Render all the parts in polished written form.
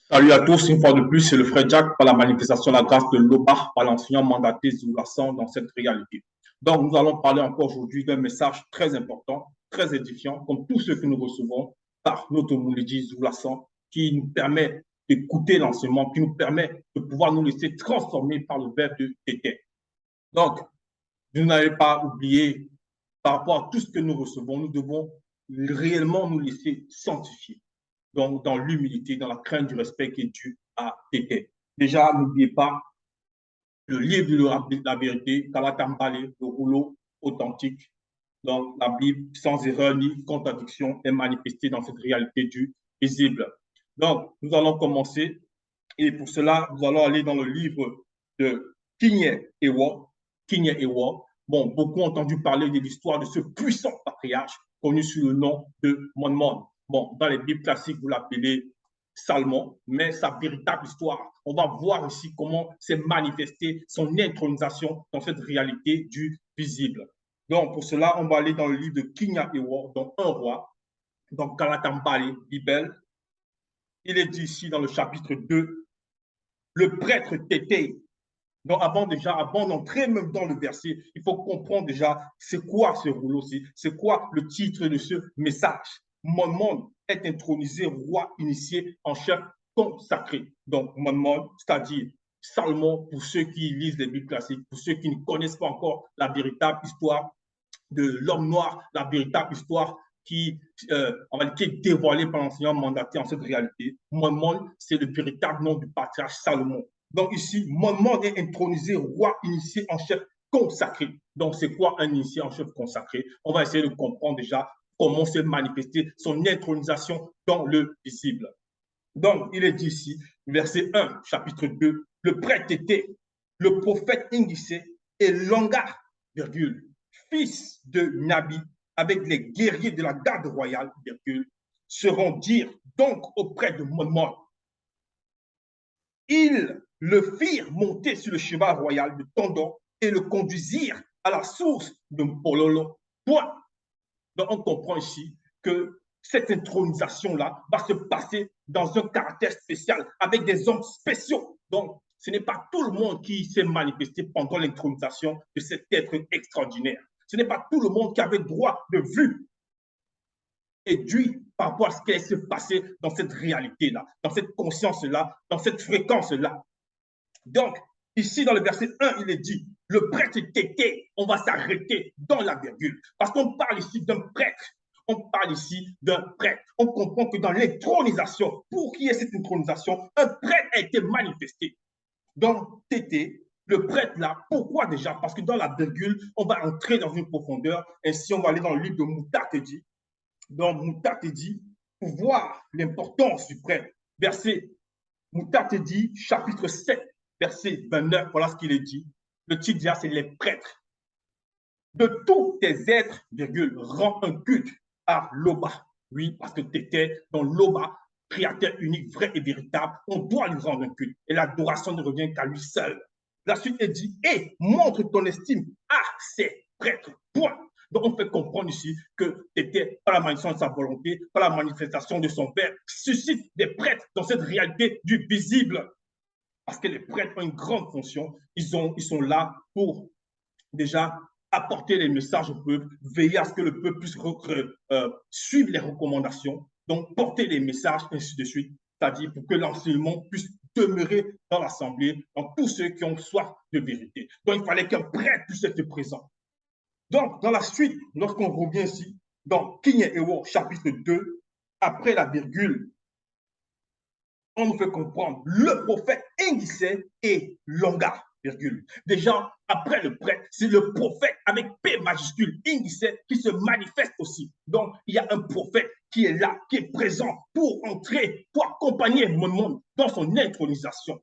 Salut à tous, une fois de plus, c'est le frère Jack par la manifestation de la grâce de l'Oba par l'enseignant mandaté Zoulassan dans cette réalité. Donc, nous allons parler encore aujourd'hui d'un message très important, très édifiant, comme tous ceux que nous recevons par notre Moulidi Zoulassan, qui nous permet d'écouter l'enseignement, qui nous permet de pouvoir nous laisser transformer par le verbe de Tété. Donc, vous n'allez pas oublier, par rapport à tout ce que nous recevons, nous devons réellement nous laisser sanctifier. Donc, dans l'humilité, dans la crainte du respect qui est dû à Tété. Déjà, n'oubliez pas le livre de la vérité, Kalatambale, le rouleau authentique. Donc, la Bible, sans erreur ni contradiction, est manifestée dans cette réalité du visible. Donc, nous allons commencer. Et pour cela, nous allons aller dans le livre de Kinyé Ewa. Kinyé Ewa. Bon, beaucoup ont entendu parler de l'histoire de ce puissant patriarche connu sous le nom de Monmon. Bon, dans les Bibles classiques, vous l'appelez Salmon, mais sa véritable histoire, on va voir ici comment s'est manifestée son intronisation dans cette réalité du visible. Donc, pour cela, on va aller dans le livre de Kinya Ewa, donc un roi, donc Kalatambale, Bible. Il est dit ici dans le chapitre 2, le prêtre Tété. Donc, avant d'entrer même dans le verset, il faut comprendre déjà c'est quoi ce rouleau-ci, c'est quoi le titre de ce message. Mon monde est intronisé roi initié en chef consacré. Donc, mon monde, c'est-à-dire Salomon, pour ceux qui lisent les Bibles classiques, pour ceux qui ne connaissent pas encore la véritable histoire de l'homme noir, la véritable histoire qui est dévoilée par l'enseignant mandaté en cette réalité. Mon, c'est le véritable nom du patriarche Salomon. Donc ici, mon est intronisé roi initié en chef consacré. Donc c'est quoi un initié en chef consacré? On va essayer de comprendre déjà comment s'est manifesté son intronisation dans le visible. Donc il est dit ici, verset 1, chapitre 2, le prêtre était le prophète Ingissé et Longa, virgule, fils de Nabi, avec les guerriers de la garde royale, virgule, se rendirent donc auprès de Monmon. Ils le firent monter sur le cheval royal de Tondon et le conduisirent à la source de Mpololo. Point. Donc on comprend ici que cette intronisation-là va se passer dans un caractère spécial, avec des hommes spéciaux. Donc, ce n'est pas tout le monde qui s'est manifesté pendant l'intronisation de cet être extraordinaire. Ce n'est pas tout le monde qui avait droit de vue éduit par rapport à ce qui s'est passé dans cette réalité-là, dans cette conscience-là, dans cette fréquence-là. Donc, ici, dans le verset 1, il est dit, le prêtre Tété, on va s'arrêter dans la virgule. Parce qu'on parle ici d'un prêtre. On parle ici d'un prêtre. On comprend que dans l'intronisation, pour qu'il y ait cette intronisation, un prêtre a été manifesté. Donc, Tété, le prêtre là, pourquoi déjà? Parce que dans la virgule, on va entrer dans une profondeur. Ainsi, on va aller dans le livre de Moutatedi. Donc, Moutatedi, pour voir l'importance du prêtre. Verset Moutatedi, chapitre 7, verset 29, voilà ce qu'il est dit. Le titre déjà, c'est les prêtres. De tous tes êtres, virgule, rend un culte à l'Oba. Oui, parce que tu étais dans l'Oba, créateur unique, vrai et véritable. On doit lui rendre un culte. Et l'adoration ne revient qu'à lui seul. La suite est dit, et montre ton estime à ces prêtres. Point. Donc, on fait comprendre ici que tu étais par la manifestation de sa volonté, par la manifestation de son Père, suscite des prêtres dans cette réalité du visible. Parce que les prêtres ont une grande fonction. Ils sont là pour déjà apporter les messages au peuple, veiller à ce que le peuple puisse suivre les recommandations, donc porter les messages, ainsi de suite. C'est-à-dire pour que l'enseignement puisse demeurer dans l'assemblée, dans tous ceux qui ont soif de vérité. Donc il fallait qu'un prêtre puisse être présent. Donc, dans la suite, lorsqu'on revient ici, dans Kinyé Ewo, chapitre 2, après la virgule, on nous fait comprendre le prophète Ingissé et Longa, virgule. Déjà, après le prêtre, c'est le prophète avec P majuscule, Ingissé, qui se manifeste aussi. Donc, il y a un prophète qui est là, qui est présent pour entrer, pour accompagner mon monde dans son intronisation.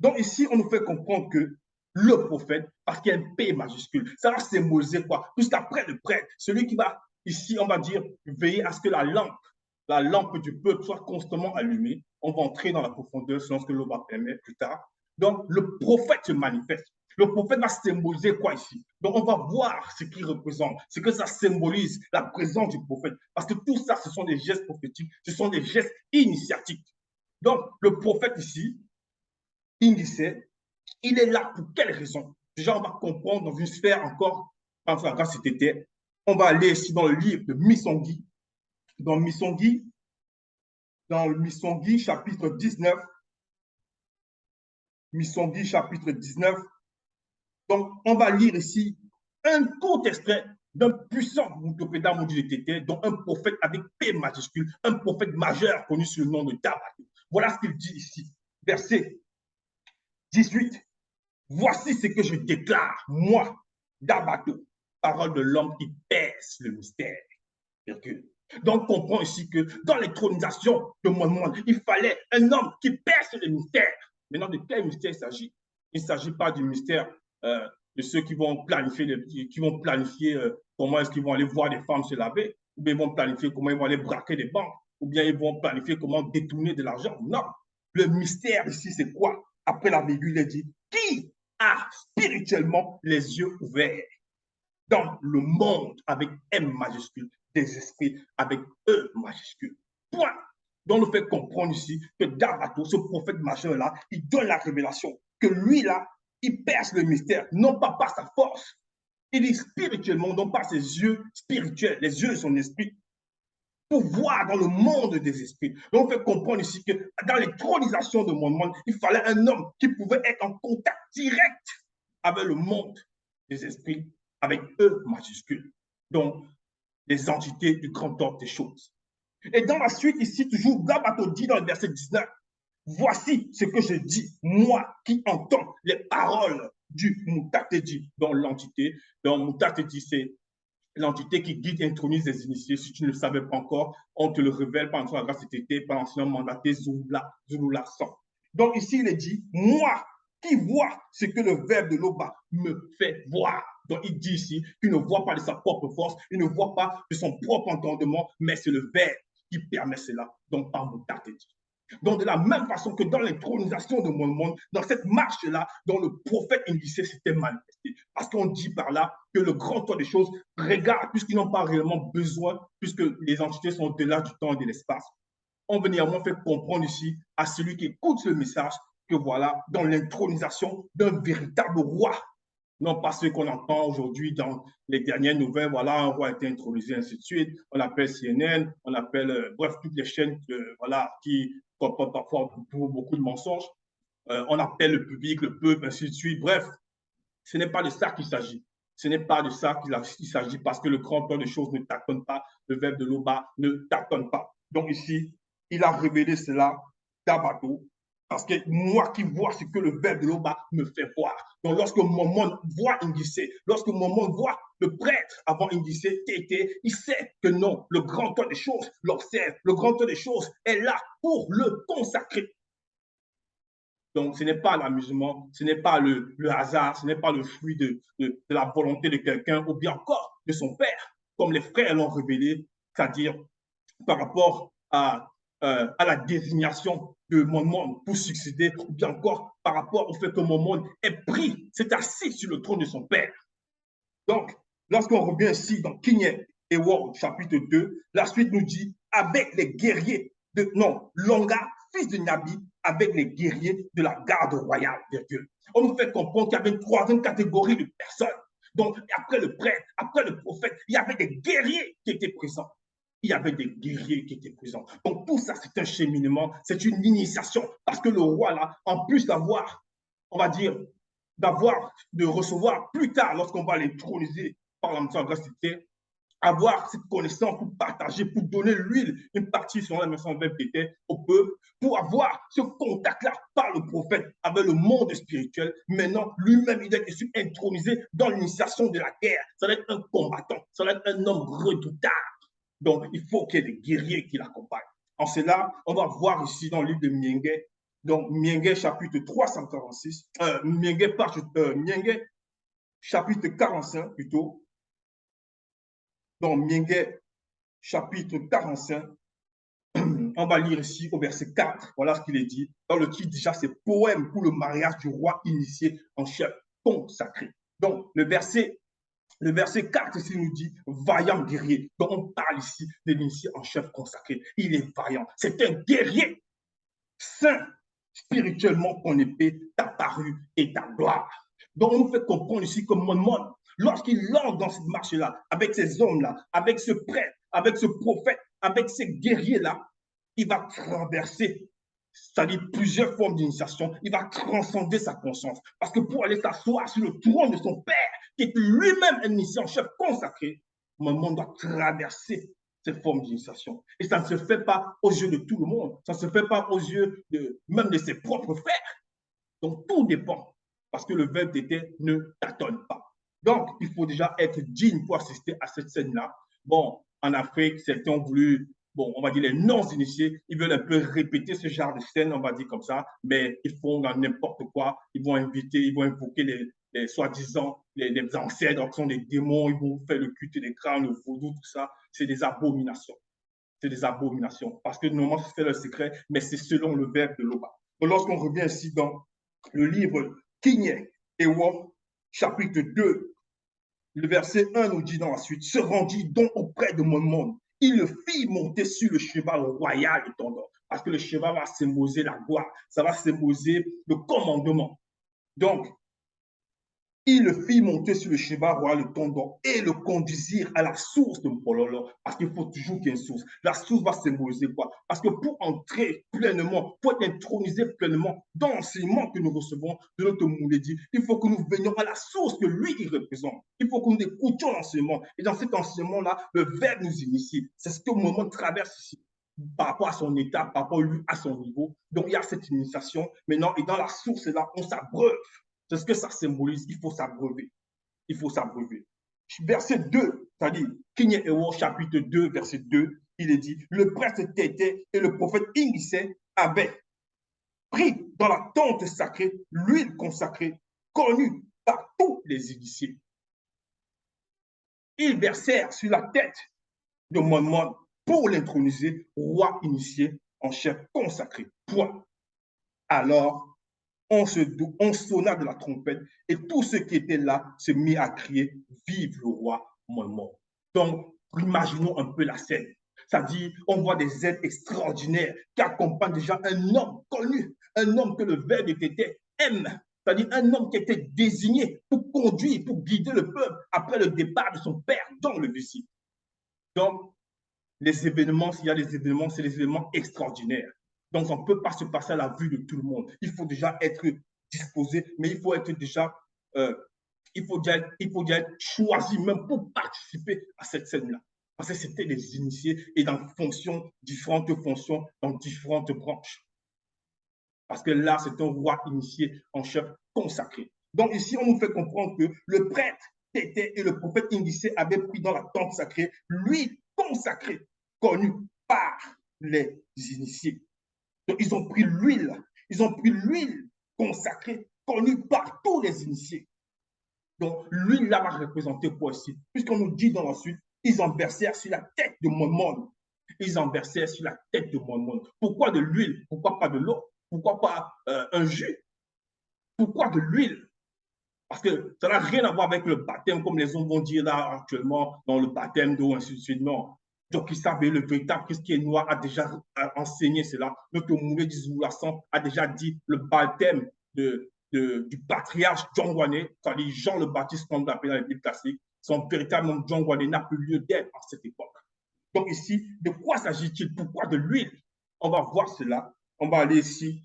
Donc, ici, on nous fait comprendre que le prophète, parce qu'il y a un P majuscule, ça va symboliser quoi? Puisqu'après le prêtre, celui qui va, ici, on va dire, veiller à ce que la lampe du peuple soit constamment allumée. On va entrer dans la profondeur selon ce que l'eau va permettre plus tard. Donc, le prophète se manifeste. Le prophète va symboliser quoi ici? Donc, on va voir ce qu'il représente, ce que ça symbolise, la présence du prophète. Parce que tout ça, ce sont des gestes prophétiques, ce sont des gestes initiatiques. Donc, le prophète ici, Ingissé, il est là pour quelle raison? Déjà, on va comprendre dans une sphère encore, enfin, quand c'était, on va aller ici dans le livre de Misongui, dans Misongui, chapitre 19, Misongui, chapitre 19. Donc, on va lire ici un court extrait d'un puissant Moutopéda Moudjitete, dont un prophète avec P majuscule, un prophète majeur connu sous le nom de Dabato. Voilà ce qu'il dit ici, verset 18. Voici ce que je déclare, moi, Dabato, parole de l'homme qui pèse le mystère. Donc, on comprend ici que dans l'intronisation de mon monde, il fallait un homme qui perce le mystère. Maintenant, de quel mystère il s'agit? Il ne s'agit pas du mystère de ceux qui vont planifier, comment est-ce qu'ils vont aller voir des femmes se laver, ou bien ils vont planifier comment ils vont aller braquer des banques, ou bien ils vont planifier comment détourner de l'argent. Non. Le mystère ici, c'est quoi? Après la virgule, il dit, qui a spirituellement les yeux ouverts dans le monde avec M majuscule, des esprits avec E majuscule. Point. Donc, nous fait comprendre ici que Dabato, ce prophète majeur-là, il donne la révélation que lui-là, il perce le mystère, non pas par sa force. Il dit spirituellement, non pas ses yeux spirituels, les yeux de son esprit, pour voir dans le monde des esprits. Donc, on fait comprendre ici que dans l'intronisation de mon monde, il fallait un homme qui pouvait être en contact direct avec le monde des esprits, avec E majuscule. Donc, les entités du grand ordre des choses. Et dans la suite, ici, toujours, Dabato dit dans le verset 19, voici ce que je dis, moi qui entends les paroles du Moutatedi, dans l'entité. Donc, Moutatedi, c'est l'entité qui guide et intronise les initiés. Si tu ne le savais pas encore, on te le révèle par la grâce de TT, par l'ancien mandaté Zulula 100. Donc ici, il est dit, moi qui vois ce que le verbe de l'Oba me fait voir. Donc il dit ici qu'il ne voit pas de sa propre force, il ne voit pas de son propre entendement, mais c'est le verbe qui permet cela. Donc par Moutatedi. Donc, de la même façon que dans l'intronisation de mon monde, dans cette marche-là, dont le prophète Ingissé s'était manifesté. Parce qu'on dit par là que le grand temps des choses regarde, puisqu'ils n'ont pas réellement besoin, puisque les entités sont au-delà du temps et de l'espace. On veut néanmoins faire comprendre ici à celui qui écoute le message que voilà, dans l'intronisation d'un véritable roi, non pas ce qu'on entend aujourd'hui dans les dernières nouvelles, voilà, un roi a été intronisé, ainsi de suite. On appelle CNN, on appelle, bref, toutes les chaînes voilà, qui comportent parfois beaucoup de mensonges. On appelle le public, le peuple, ainsi de suite. Bref, ce n'est pas de ça qu'il s'agit. Ce n'est pas de ça qu'il s'agit parce que le grand plan de choses ne tâtonne pas, le verbe de l'Oba ne tâtonne pas. Donc ici, il a révélé cela d'Abato, parce que moi qui vois ce que le verbe de l'Oba me fait voir. Donc lorsque mon monde voit Ingissé, lorsque mon monde voit le prêtre avant Ingissé, il sait que non, le grand temps des choses l'observe, le grand temps des choses est là pour le consacrer. Donc, ce n'est pas l'amusement, ce n'est pas le hasard, ce n'est pas le fruit de la volonté de quelqu'un ou bien encore de son père, comme les frères l'ont révélé, c'est-à-dire par rapport à la désignation de mon monde pour succéder, ou bien encore par rapport au fait que mon monde est pris, c'est assis sur le trône de son père. Donc, lorsqu'on revient ici dans King et Ward, chapitre 2, la suite nous dit avec les guerriers de Longa, fils de Nabi, avec les guerriers de la garde royale de Dieu. On nous fait comprendre qu'il y avait une troisième catégorie de personnes. Donc, après le prêtre, après le prophète, il y avait des guerriers qui étaient présents. Il y avait des guerriers qui étaient présents. Donc, tout ça, c'est un cheminement, c'est une initiation. Parce que le roi, là, en plus d'avoir, on va dire, de recevoir plus tard, lorsqu'on va l'introniser par la grâce, avoir cette connaissance pour partager, pour donner l'huile, une partie sur la 920 PT au peuple, pour avoir ce contact-là par le prophète avec le monde spirituel. Maintenant, lui-même, il est intronisé dans l'initiation de la guerre. Ça va être un combattant, ça va être un homme redoutable. Donc, il faut qu'il y ait des guerriers qui l'accompagnent. En cela, on va voir ici dans le livre de Miengue, donc Miengue chapitre 346, Miengue chapitre 45 plutôt, dans Miengue, chapitre 45, on va lire ici au verset 4, voilà ce qu'il est dit. Dans le titre, déjà, c'est poème pour le mariage du roi initié en chef consacré. Donc, le verset 4 ici nous dit vaillant guerrier. Donc, on parle ici de l'initié en chef consacré. Il est vaillant. C'est un guerrier. Saint, spirituellement, ton épée t'a paru et ta gloire. Donc, on nous fait comprendre ici que mon monde, lorsqu'il entre dans cette marche-là, avec ces hommes-là, avec ce prêtre, avec ce prophète, avec ces guerriers-là, il va traverser, c'est-à-dire plusieurs formes d'initiation, il va transcender sa conscience. Parce que pour aller s'asseoir sur le trône de son Père, qui est lui-même un initié en chef consacré, mon monde doit traverser cette forme d'initiation. Et ça ne se fait pas aux yeux de tout le monde, ça ne se fait pas aux yeux même de ses propres frères. Donc tout dépend, parce que le verbe d'été ne tâtonne pas. Donc il faut déjà être digne pour assister à cette scène-là. Bon, en Afrique, certains ont voulu, bon, on va dire les non-initiés, ils veulent un peu répéter ce genre de scène, on va dire comme ça, mais ils font n'importe quoi, ils vont inviter, ils vont invoquer les soi-disant les ancêtres qui sont des démons, ils vont faire le culte des crânes, le vaudou, tout ça, c'est des abominations. C'est des abominations. Parce que normalement, c'est le secret, mais c'est selon le verbe de l'Oba. Donc, lorsqu'on revient ici dans le livre Kinyé et Wo, chapitre 2, le verset 1 nous dit dans la suite, se rendit donc auprès de mon monde. Il le fit monter sur le cheval royal de Tondor. Parce que le cheval va symboliser la gloire, ça va symboliser le commandement. Donc, il le fit monter sur le cheval royal de Tondor et le conduisir à la source de Mpololo, parce qu'il faut toujours qu'il y ait une source. La source va symboliser quoi? Parce que pour entrer pleinement, pour être intronisé pleinement dans l'enseignement que nous recevons de notre Mouledi, il faut que nous venions à la source que lui, il représente. Il faut que nous écoutions l'enseignement. Et dans cet enseignement-là, le verbe nous initie. C'est ce que le moment traverse ici par rapport à son état, par rapport lui, à son niveau. Donc, il y a cette initiation. Maintenant, et dans la source, là, on s'abreuve. C'est ce que ça symbolise. Il faut s'abreuver. Il faut s'abreuver. Verset 2, c'est-à-dire, Kinyé Ewo, chapitre 2, verset 2, il est dit, le prêtre Tété et le prophète Ingissé avaient pris dans la tente sacrée l'huile consacrée, connue par tous les initiés. Ils versèrent sur la tête de Monmon pour l'introniser roi initié en chef consacré. Point. Alors, on sonna de la trompette et tous ceux qui étaient là se mirent à crier « Vive le roi Monmon ». Donc, imaginons un peu la scène. C'est-à-dire, on voit des aides extraordinaires qui accompagnent déjà un homme connu, un homme que le verbe de Tété aime. C'est-à-dire un homme qui était désigné pour conduire, pour guider le peuple après le départ de son père dans le Lucie. Donc, les événements, s'il y a des événements, c'est des événements extraordinaires. Donc, on ne peut pas se passer à la vue de tout le monde. Il faut déjà être disposé, mais il faut être déjà, il faut déjà être choisi même pour participer à cette scène-là. Parce que c'était des initiés et dans différentes fonctions, dans différentes branches. Parce que là, c'est un roi initié en chef consacré. Donc ici, on nous fait comprendre que le prêtre Tété et le prophète Ingissé avaient pris dans la tente sacrée l'huile consacrée, connue par les initiés. Donc ils ont pris l'huile consacrée, connue par tous les initiés. Donc l'huile là va représenter quoi ici? Puisqu'on nous dit dans la suite, ils en versèrent sur la tête de Monmon. Ils en versèrent sur la tête de Monmon. Pourquoi de l'huile? Pourquoi pas de l'eau? Pourquoi pas un jus? Pourquoi de l'huile? Parce que ça n'a rien à voir avec le baptême, comme les hommes vont dire là actuellement, dans le baptême d'eau, ainsi de suite. Non. Donc, ils savent, le véritable Christ qui est noir a déjà enseigné cela. Notre Mouledi Zoulassan a déjà dit le baptême du patriarche John Wané, c'est-à-dire Jean le Baptiste, comme on l'appelle dans la Bible classique. Son véritable nom, John Wané, n'a plus lieu d'être à cette époque. Donc, ici, de quoi s'agit-il? Pourquoi de l'huile? On va voir cela. On va aller ici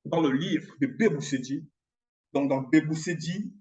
dans le livre de Béboussedi. Donc, dans Béboussedi,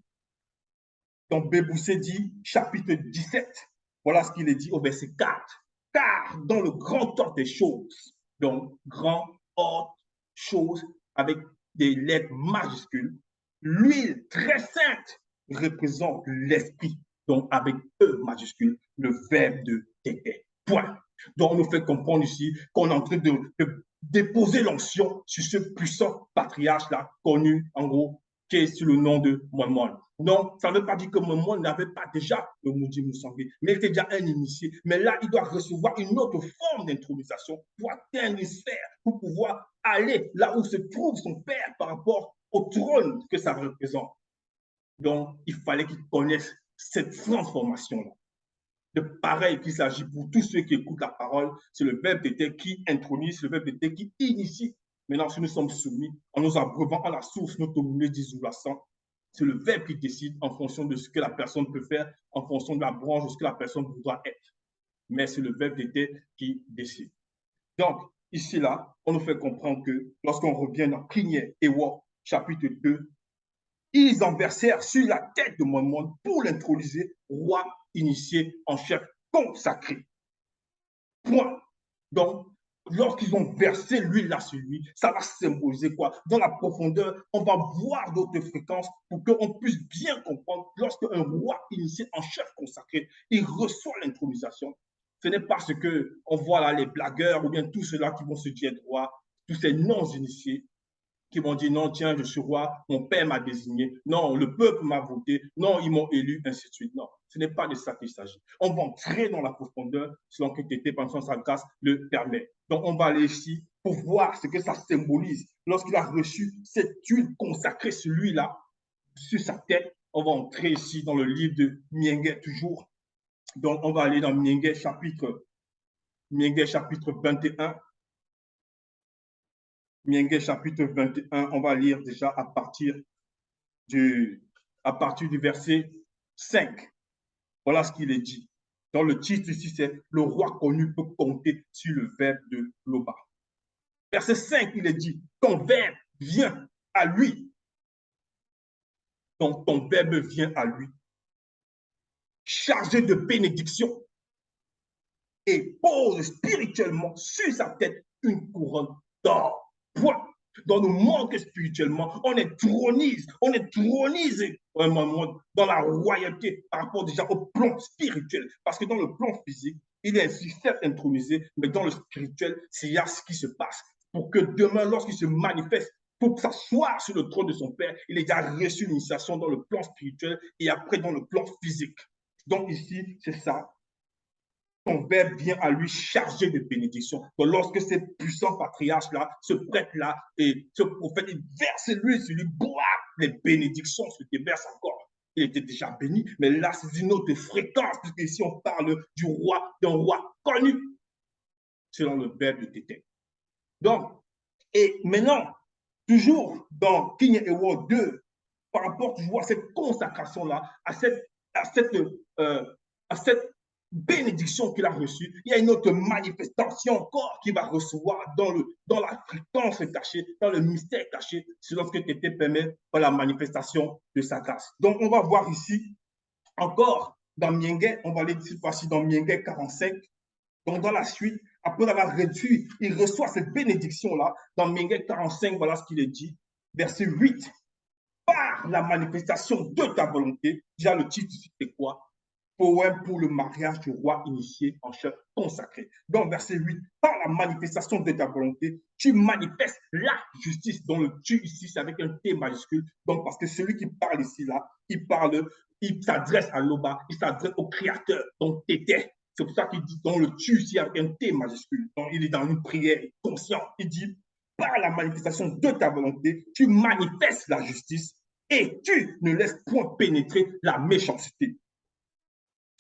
chapitre 17, voilà ce qu'il est dit au verset 4. Car dans le grand ordre des choses, donc grand ordre choses avec des lettres majuscules, l'huile très sainte représente l'esprit, donc avec E majuscule, le verbe de Tété. Point. Donc on nous fait comprendre ici qu'on est en train de déposer l'onction sur ce puissant patriarche-là, connu en gros, qui est sous le nom de Monmon. Non, ça ne veut pas dire que Monmon n'avait pas déjà le Moudi Moussangé, mais il était déjà un initié. Mais là, il doit recevoir une autre forme d'intronisation pour atteindre une sphère, pour pouvoir aller là où se trouve son père par rapport au trône que ça représente. Donc, il fallait qu'il connaisse cette transformation-là. De pareil qu'il s'agit pour tous ceux qui écoutent la parole, c'est le verbe d'été qui intronise, le verbe d'été qui initie. Maintenant, si nous sommes soumis, en nous abreuvant à la source, notre moulé d'Isoulasan, c'est le verbe qui décide en fonction de ce que la personne peut faire, en fonction de la branche, de ce que la personne voudra être. Mais c'est le verbe d'être qui décide. Donc, ici, là, on nous fait comprendre que lorsqu'on revient dans Kinyé et Wa, chapitre 2, ils en versèrent sur la tête de Mormon pour l'introduire roi initié en chef consacré. Point. Donc, lorsqu'ils ont versé l'huile là sur lui, ça va symboliser quoi? Dans la profondeur, on va voir d'autres fréquences pour qu'on puisse bien comprendre lorsqu'un roi initié en chef consacré, il reçoit l'intronisation. Ce n'est pas ce qu'on voit là, les blagueurs ou bien tous ceux-là qui vont se dire roi, tous ces non-initiés qui vont dire non, tiens, je suis roi, mon père m'a désigné, non, le peuple m'a voté, non, ils m'ont élu, ainsi de suite. Non, ce n'est pas de ça qu'il s'agit. On va entrer dans la profondeur selon que TT, pendant sa grâce, le permet. Donc, on va aller ici pour voir ce que ça symbolise. Lorsqu'il a reçu cette huile consacrée, celui-là, sur sa tête, on va entrer ici dans le livre de Miengue toujours. Donc, on va aller dans Miengue chapitre 21. Miengue chapitre 21, on va lire déjà à partir du verset 5. Voilà ce qu'il est dit. Dans le titre ici, c'est « Le roi connu peut compter sur le verbe de Loba ». Verset 5, il est dit « Ton verbe vient à lui. » Donc, ton verbe vient à lui. Chargé de bénédiction et pose spirituellement sur sa tête une couronne d'or. Point. Dans le monde spirituellement, on est tronisé dans la royauté par rapport déjà au plan spirituel. Parce que dans le plan physique, il est ainsi certes intronisé, mais dans le spirituel, c'est là ce qui se passe. Pour que demain, lorsqu'il se manifeste, pour s'asseoir sur le trône de son Père, il a déjà reçu l'initiation dans le plan spirituel et après dans le plan physique. Donc ici, c'est ça. Ton verbe vient à lui chargé de bénédiction. Donc, lorsque ces puissants patriarches-là, ce prêtre-là et ce prophète, il verse lui sur lui, boire les bénédictions se déversent encore. Il était déjà béni, mais là, c'est une autre fréquence, puisque ici, on parle du roi, d'un roi connu, selon le verbe de Tété. Donc, et maintenant, toujours dans King Ewo 2, par rapport toujours à cette consacration-là, à cette bénédiction qu'il a reçue, il y a une autre manifestation encore qu'il va recevoir dans la fréquence cachée, dans le mystère caché, selon ce que Tété permet par la manifestation de sa grâce. Donc, on va voir ici, encore, dans Miengue, on va aller cette fois-ci dans Miengue 45. Donc, dans la suite, après avoir réduit, il reçoit cette bénédiction-là. Dans Miengue 45, voilà ce qu'il est dit, verset 8. Par la manifestation de ta volonté, déjà le titre, c'est quoi? Poème pour le mariage du roi initié en chef consacré. Donc, verset 8, par la manifestation de ta volonté, tu manifestes la justice. Donc, le tu ici, c'est avec un T majuscule. Donc, parce que celui qui parle ici, là, il s'adresse à Loba, il s'adresse au Créateur, donc Tété. C'est pour ça qu'il dit dans le tu ici avec un T majuscule. Donc, il est dans une prière consciente. Il dit, par la manifestation de ta volonté, tu manifestes la justice et tu ne laisses point pénétrer la méchanceté.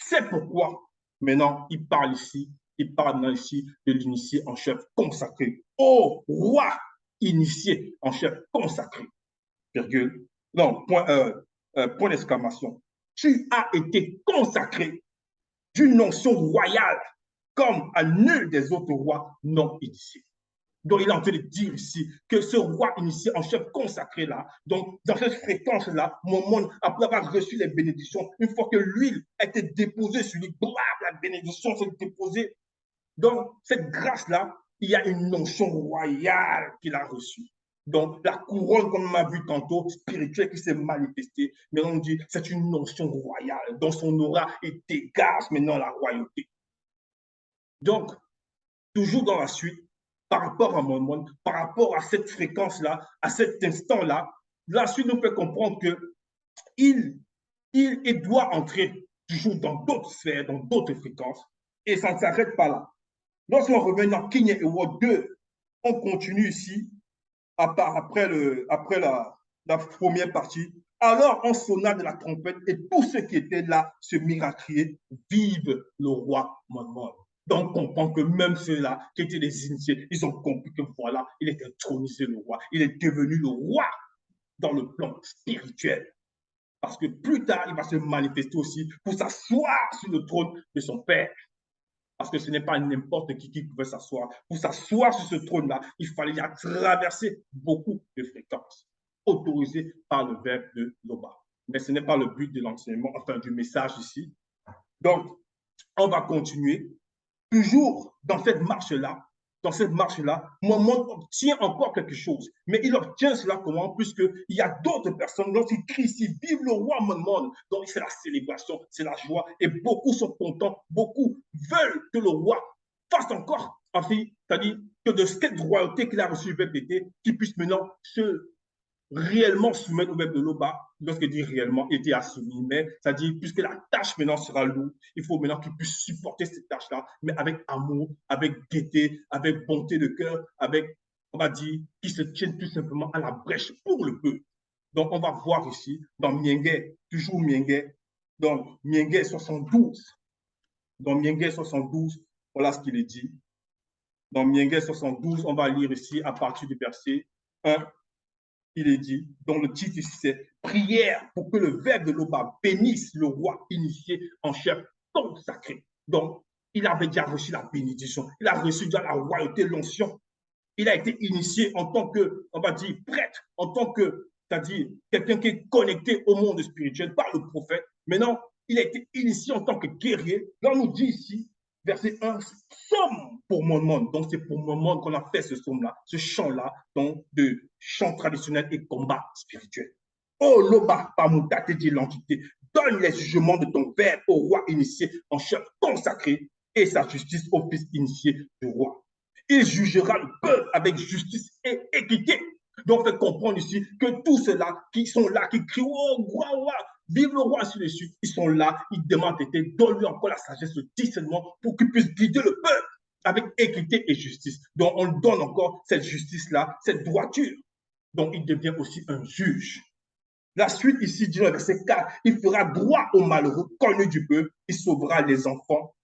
C'est pourquoi, maintenant, il parle ici de l'initié en chef consacré. Ô roi initié en chef consacré, virgule, non, point d'exclamation. Tu as été consacré d'une notion royale comme à nul des autres rois non initiés. Donc, il est en train de dire ici que ce roi initié en chef consacré là, donc dans cette fréquence-là, mon monde, après avoir reçu les bénédictions, une fois que l'huile a été déposée sur lui, la bénédiction s'est déposée. Donc, cette grâce-là, il y a une notion royale qu'il a reçue. Donc, la couronne, comme on a vu tantôt, spirituelle qui s'est manifestée, mais on dit c'est une notion royale. Donc, son aura dégage maintenant la royauté. Donc, toujours dans la suite, par rapport à mon monde, par rapport à cette fréquence-là, à cet instant-là, la suite nous fait comprendre qu'il doit entrer toujours dans d'autres sphères, dans d'autres fréquences, et ça ne s'arrête pas là. Lorsqu'on revient dans King et World 2, on continue ici, après la première partie. Alors on sonna de la trompette et tous ceux qui étaient là se mirent à crier « Vive le roi Mormon ». Donc, on comprend que même ceux-là qui étaient des initiés, ils ont compris que voilà, il est intronisé le roi. Il est devenu le roi dans le plan spirituel. Parce que plus tard, il va se manifester aussi pour s'asseoir sur le trône de son père. Parce que ce n'est pas n'importe qui pouvait s'asseoir. Pour s'asseoir sur ce trône-là, il fallait y traverser beaucoup de fréquences, autorisées par le verbe de Loba. Mais ce n'est pas le but de l'enseignement, enfin du message ici. Donc, on va continuer toujours dans cette marche-là. Dans cette marche-là, Mohamed obtient encore quelque chose. Mais il obtient cela comment? Puisqu'il y a d'autres personnes, lorsqu'ils crient ici, vive le roi Mohamed, donc c'est la célébration, c'est la joie. Et beaucoup sont contents, beaucoup veulent que le roi fasse encore, c'est-à-dire que de cette royauté qu'il a reçue qu'il puisse maintenant se réellement soumettre au verbe de Loba. Lorsqu'il dit réellement, il était assoumis, mais c'est-à-dire, puisque la tâche maintenant sera lourde, il faut maintenant qu'il puisse supporter cette tâche-là, mais avec amour, avec gaieté, avec bonté de cœur, avec, on va dire, qu'il se tienne tout simplement à la brèche pour le peuple. Donc, on va voir ici, dans Miengue, toujours Miengue, donc Miengue 72. Dans Miengue 72, voilà ce qu'il est dit. Dans Miengue 72, on va lire ici à partir du verset 1. Il est dit, dont le titre ici, c'est prière pour que le verbe de Loba bénisse le roi initié en chef consacré. Donc, il avait déjà reçu la bénédiction, il a reçu déjà la royauté, l'onction. Il a été initié en tant que, on va dire, prêtre, en tant que, c'est-à-dire quelqu'un qui est connecté au monde spirituel par le prophète. Maintenant, il a été initié en tant que guerrier. Là, on nous dit ici, verset 1, somme pour mon monde. Donc, c'est pour mon monde qu'on a fait ce somme-là, ce chant-là, donc de chant traditionnel et combat spirituel. Oh, Loba, Pamouta, te dit l'entité, donne les jugements de ton père au roi initié en chef consacré et sa justice au fils initié du roi. Il jugera le peuple avec justice et équité. Donc, on fait comprendre ici que tous ceux-là qui sont là, qui crient, oh, roi, vive le roi, ainsi de suite, ils sont là, ils demandent, donne-lui encore la sagesse, le discernement pour qu'il puisse guider le peuple avec équité et justice. Donc, on donne encore cette justice-là, cette droiture. Donc, il devient aussi un juge. La suite ici dit dans le verset 4, il fera droit aux malheureux, connus du peuple, il sauvera les enfants,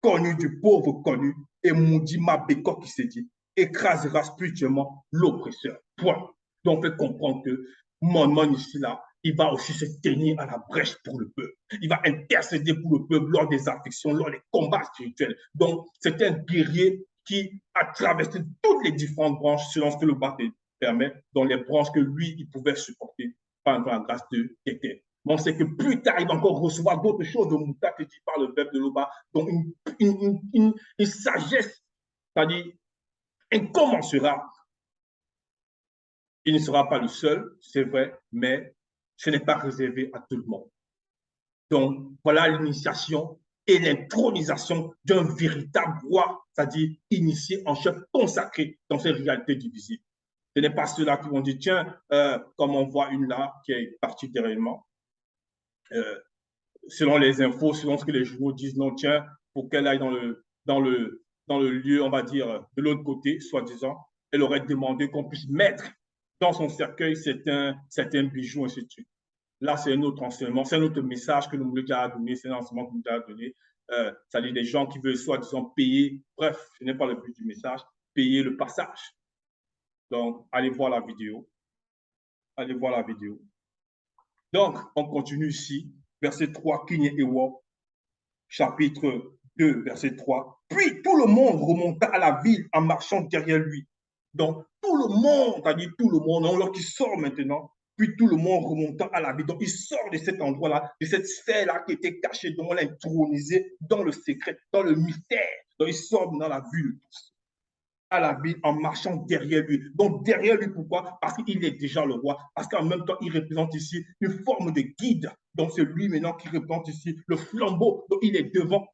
connus du pauvre connu, et maudit ma bécoque qui s'est dit, écrasera spirituellement l'oppresseur. Point. Donc, on fait comprendre que mon ici, là, il va aussi se tenir à la brèche pour le peuple. Il va intercéder pour le peuple lors des afflictions, lors des combats spirituels. Donc, c'est un guerrier qui a traversé toutes les différentes branches selon ce que le baptême permet, dans les branches que lui, il pouvait supporter par la grâce de quelqu'un. Mais on sait que plus tard, il va encore recevoir d'autres choses de Mouta qui dit par le verbe de Loba, donc une sagesse, c'est-à-dire incommensurable. Il ne sera pas le seul, c'est vrai, mais ce n'est pas réservé à tout le monde. Donc, voilà l'initiation et l'intronisation d'un véritable roi, c'est-à-dire initié en chef consacré dans ces réalités divisibles. Ce n'est pas ceux-là qui vont dire, tiens, comme on voit une là qui est partie dernièrement, selon les infos, selon ce que les journaux disent, non, tiens, pour qu'elle aille dans le lieu, on va dire, de l'autre côté, soi-disant, elle aurait demandé qu'on puisse mettre dans son cercueil certains bijoux, ainsi de suite. Là, c'est un autre enseignement, c'est un autre message que nous voulons déjà donner, c'est un enseignement que nous voulons donner. C'est-à-dire des gens qui veulent soi-disant payer, bref, ce n'est pas le but du message, payer le passage. Donc, allez voir la vidéo. Allez voir la vidéo. Donc, on continue ici, verset 3, Kinye Ewo, chapitre 2, verset 3. Puis tout le monde remonta à la ville en marchant derrière lui. Donc, tout le monde, c'est-à-dire tout le monde, alors qu'il sort maintenant, puis tout le monde remontant à la ville. Donc, il sort de cet endroit-là, de cette sphère-là qui était cachée, dont on l'a intronisé dans le secret, dans le mystère. Donc, il sort dans la vue de tous à la ville en marchant derrière lui. Donc, derrière lui, pourquoi? Parce qu'il est déjà le roi. Parce qu'en même temps, il représente ici une forme de guide. Donc, c'est lui maintenant qui représente ici le flambeau. Donc, il est devant.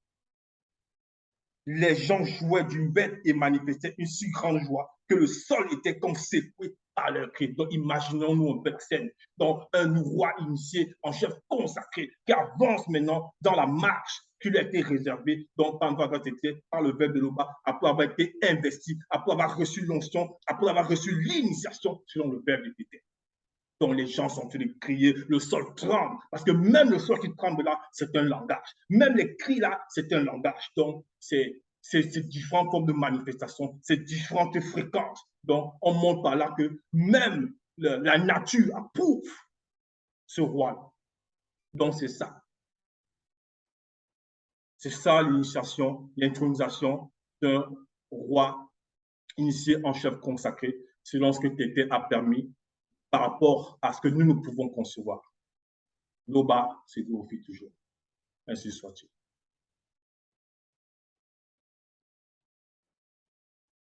Les gens jouaient d'une bête et manifestaient une si grande joie que le sol était comme secoué par leur cri. Donc, imaginons-nous un peu la scène. Donc, un roi initié, en chef consacré, qui avance maintenant dans la marche qui lui a été réservée, donc par le verbe de Loba, après avoir été investi, après avoir reçu l'onction, après avoir reçu l'initiation selon le verbe de Tété. Donc les gens sont en train de crier, le sol tremble, parce que même le sol qui tremble là, c'est un langage. Même les cris là, c'est un langage. Donc c'est ces différentes formes de manifestations, ces différentes fréquences. Donc, on montre par là que même la nature approuve ce roi. Donc, c'est ça. C'est ça l'initiation, l'intronisation d'un roi initié en chef consacré, selon ce que Tété a permis par rapport à ce que nous pouvons concevoir. L'Oba se glorifie toujours. Ainsi soit-il.